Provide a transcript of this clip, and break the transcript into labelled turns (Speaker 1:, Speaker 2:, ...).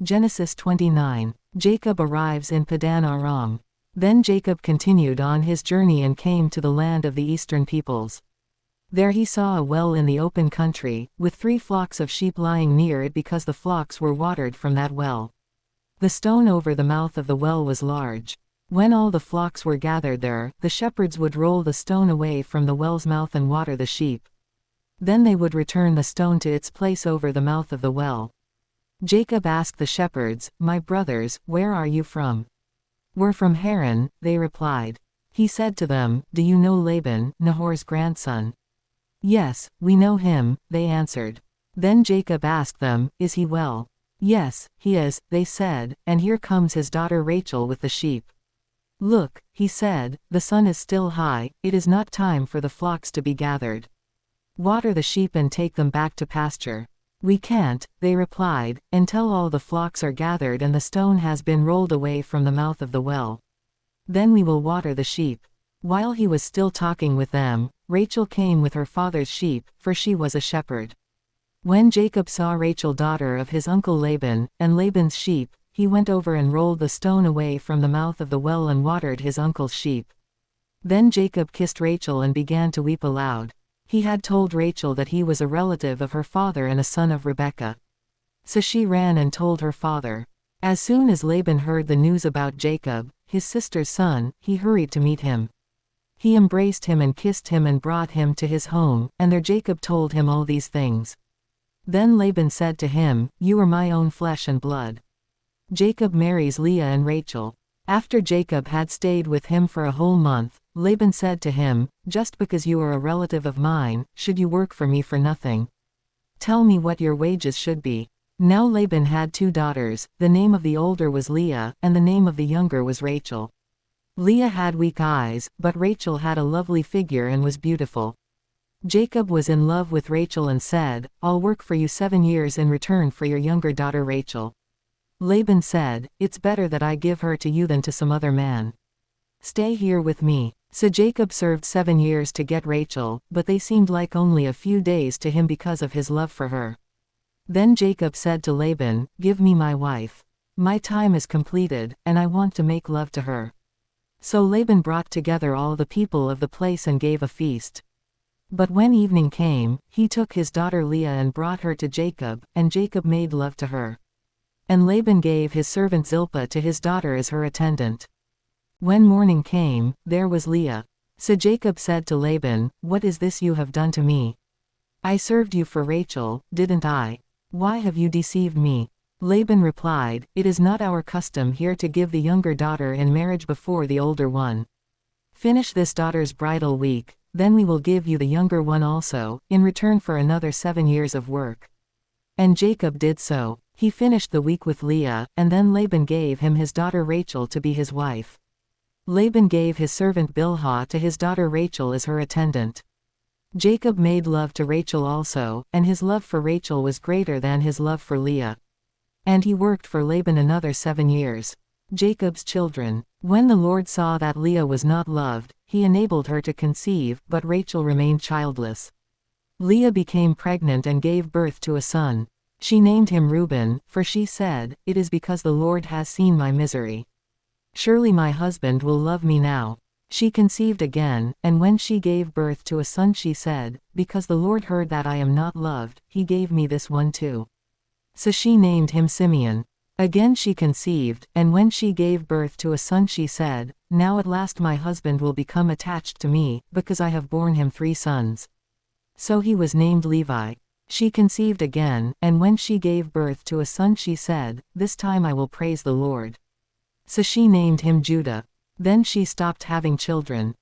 Speaker 1: Genesis 29. Jacob arrives in Padan Aram. Then Jacob continued on his journey and came to the land of the eastern peoples. There he saw a well in the open country, with 3 flocks of sheep lying near it because the flocks were watered from that well. The stone over the mouth of the well was large. When all the flocks were gathered there, the shepherds would roll the stone away from the well's mouth and water the sheep. Then they would return the stone to its place over the mouth of the well. Jacob asked the shepherds, "My brothers, where are you from?" "We're from Haran," they replied. He said to them, "Do you know Laban, Nahor's grandson?" "Yes, we know him," they answered. Then Jacob asked them, "Is he well?" "Yes, he is," they said, "and here comes his daughter Rachel with the sheep." "Look," he said, "the sun is still high, it is not time for the flocks to be gathered. Water the sheep and take them back to pasture." "We can't," they replied, "until all the flocks are gathered and the stone has been rolled away from the mouth of the well. Then we will water the sheep." While he was still talking with them, Rachel came with her father's sheep, for she was a shepherd. When Jacob saw Rachel daughter of his uncle Laban, and Laban's sheep, he went over and rolled the stone away from the mouth of the well and watered his uncle's sheep. Then Jacob kissed Rachel and began to weep aloud. He had told Rachel that he was a relative of her father and a son of Rebekah. So she ran and told her father. As soon as Laban heard the news about Jacob, his sister's son, he hurried to meet him. He embraced him and kissed him and brought him to his home, and there Jacob told him all these things. Then Laban said to him, "You are my own flesh and blood." Jacob marries Leah and Rachel. After Jacob had stayed with him for a whole month, Laban said to him, "Just because you are a relative of mine, should you work for me for nothing? Tell me what your wages should be." Now Laban had 2 daughters, the name of the older was Leah, and the name of the younger was Rachel. Leah had weak eyes, but Rachel had a lovely figure and was beautiful. Jacob was in love with Rachel and said, "I'll work for you 7 years in return for your younger daughter Rachel." Laban said, "It's better that I give her to you than to some other man. Stay here with me." So Jacob served 7 years to get Rachel, but they seemed like only a few days to him because of his love for her. Then Jacob said to Laban, "Give me my wife. My time is completed, and I want to make love to her." So Laban brought together all the people of the place and gave a feast. But when evening came, he took his daughter Leah and brought her to Jacob, and Jacob made love to her. And Laban gave his servant Zilpah to his daughter as her attendant. When morning came, there was Leah. So Jacob said to Laban, "What is this you have done to me? I served you for Rachel, didn't I? Why have you deceived me?" Laban replied, "It is not our custom here to give the younger daughter in marriage before the older one. Finish this daughter's bridal week, then we will give you the younger one also, in return for another 7 years of work." And Jacob did so. He finished the week with Leah, and then Laban gave him his daughter Rachel to be his wife. Laban gave his servant Bilhah to his daughter Rachel as her attendant. Jacob made love to Rachel also, and his love for Rachel was greater than his love for Leah. And he worked for Laban another 7 years. Jacob's children. When the Lord saw that Leah was not loved, he enabled her to conceive, but Rachel remained childless. Leah became pregnant and gave birth to a son. She named him Reuben, for she said, "It is because the Lord has seen my misery. Surely my husband will love me now." She conceived again, and when she gave birth to a son she said, "Because the Lord heard that I am not loved, he gave me this one too." So she named him Simeon. Again she conceived, and when she gave birth to a son she said, "Now at last my husband will become attached to me, because I have borne him 3 sons." So he was named Levi. She conceived again, and when she gave birth to a son she said, "This time I will praise the Lord." So she named him Judah. Then she stopped having children.